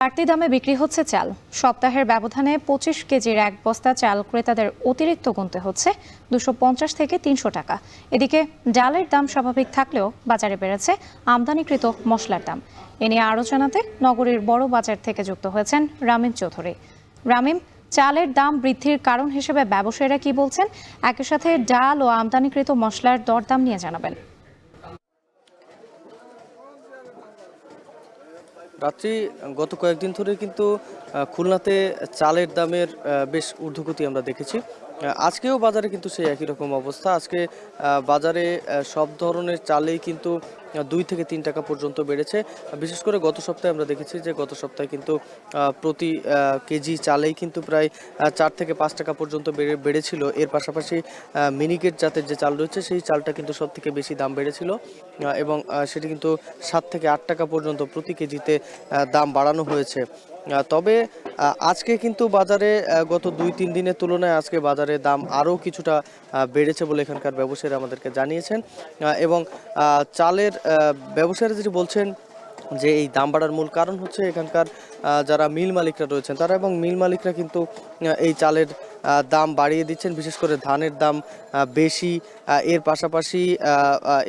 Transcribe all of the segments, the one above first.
বাড়তি দামে বিক্রি হচ্ছে চাল। সপ্তাহের ব্যবধানে 25 কেজির এক বস্তা চাল ক্রেতাদের অতিরিক্ত গুনতে হচ্ছে 250 থেকে 300 টাকা। এদিকে ডালের দাম স্বাভাবিক থাকলেও বাজারে বেড়েছে আমদানিকৃত মশলার দাম। এ নিয়ে আরও জানাতে নগরীর বড় বাজার থেকে যুক্ত হয়েছেন রামিম চৌধুরী। রামিম, চালের দাম বৃদ্ধির কারণ হিসেবে ব্যবসায়ীরা কি বলছেন? একই সাথে ডাল ও আমদানিকৃত মশলার দরদাম নিয়ে জানাবেন। রাত্রি গত কয়েকদিন ধরে কিন্তু খুলনাতে চালের দামের বেশ ঊর্ধ্বগতি আমরা দেখেছি। আজকেও বাজারে কিন্তু সেই একই রকম অবস্থা। আজকে বাজারে সব ধরনের চালেই কিন্তু 2 থেকে 3 টাকা পর্যন্ত বেড়েছে। বিশেষ করে গত সপ্তাহে আমরা দেখেছি যে গত সপ্তাহে কিন্তু প্রতি কেজি চালেই কিন্তু প্রায় 4 থেকে 5 টাকা পর্যন্ত বেড়েছিল। এর পাশাপাশি মিনিকেট জাতের যে চাল রয়েছে সেই চালটা কিন্তু সবথেকে বেশি দাম বেড়েছিল এবং সেটি কিন্তু 7 থেকে 8 টাকা পর্যন্ত প্রতি কেজিতে দাম বাড়ানো হয়েছে। তবে আজকে কিন্তু বাজারে গত 2-3 দিনের তুলনায় আজকে বাজারে দাম আরও কিছুটা বেড়েছে বলে এখানকার ব্যবসায়ীরা আমাদেরকে জানিয়েছেন এবং চালের ব্যবসায়ীরা যেটি বলছেন যে এই দাম বাড়ার মূল কারণ হচ্ছে এখানকার যারা মিল মালিকরা রয়েছেন তারা এবং মিল মালিকরা কিন্তু এই চালের দাম বাড়িয়ে দিচ্ছেন। বিশেষ করে ধানের দাম বেশি। এর পাশাপাশি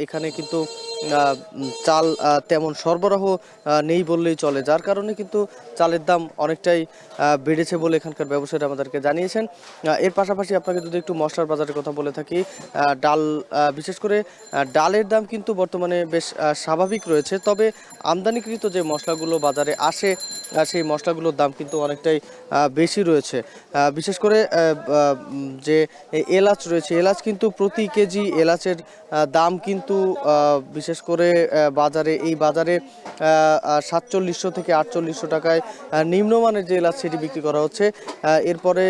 এখানে কিন্তু চাল তেমন সরবরাহ নেই বললেই চলে, যার কারণে কিন্তু চালের দাম অনেকটাই বেড়েছে বলে এখানকার ব্যবসায়ীরা আমাদেরকে জানিয়েছেন। এর পাশাপাশি আপনাকে যদি একটু মশলার বাজারের কথা বলে থাকি, ডাল বিশেষ করে ডালের দাম কিন্তু বর্তমানে বেশ স্বাভাবিক রয়েছে। তবে আমদানিকৃত যে মশলাগুলো বাজারে আসে সেই মশলাগুলোর দাম কিন্তু অনেকটাই বেশি রয়েছে। বিশেষ করে যে এলাচ রয়েছে, এলাচ কিন্তু প্রতি কেজি এলাচের দাম কিন্তু বিশেষ করে এই বাজারে 4700 থেকে 4800 টাকায় নিম্নমানের যে এলাচ সেটি বিক্রি করা হচ্ছে। এরপরে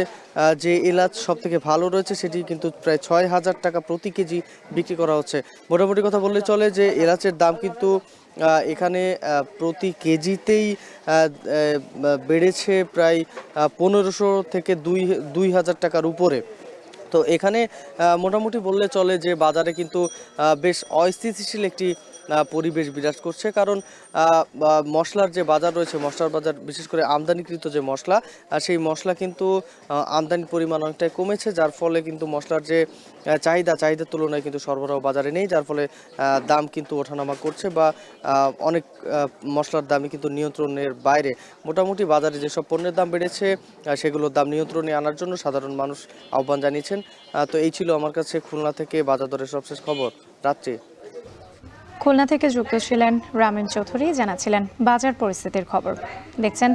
যে এলাচ সব থেকে ভালো রয়েছে সেটি কিন্তু প্রায় 6000 টাকা প্রতি কেজি বিক্রি করা হচ্ছে। মোটামুটি কথা বললে চলে যে এলাচের দাম কিন্তু এখানে প্রতি কেজিতেই বেড়েছে প্রায় 1500 থেকে 2000 টাকার উপরে। তো এখানে মোটামুটি বললে চলে যে বাজারে কিন্তু বেশ অস্থিতিশীল একটি পরিবেশ বিরাজ করছে। কারণ মশলার যে বাজার রয়েছে, মশলার বাজার বিশেষ করে আমদানিকৃত যে মশলা সেই মশলা কিন্তু আমদানির পরিমাণ অনেকটাই কমেছে, যার ফলে কিন্তু মশলার যে চাহিদার তুলনায় কিন্তু সরবরাহ বাজারে নেই, যার ফলে দাম কিন্তু ওঠানামা করছে বা অনেক মশলার দামই কিন্তু নিয়ন্ত্রণের বাইরে। মোটামুটি বাজারে যেসব পণ্যের দাম বেড়েছে সেগুলোর দাম নিয়ন্ত্রণে আনার জন্য সাধারণ মানুষ আহ্বান জানিয়েছেন। তো এই ছিল আমার কাছে খুলনা থেকে বাজার দরের সবশেষ খবর। রাত্রি খুলনা থেকে যুক্ত ছিলেন রামিম চৌধুরী, জানাচ্ছিলেন বাজার পরিস্থিতির খবর। দেখছেন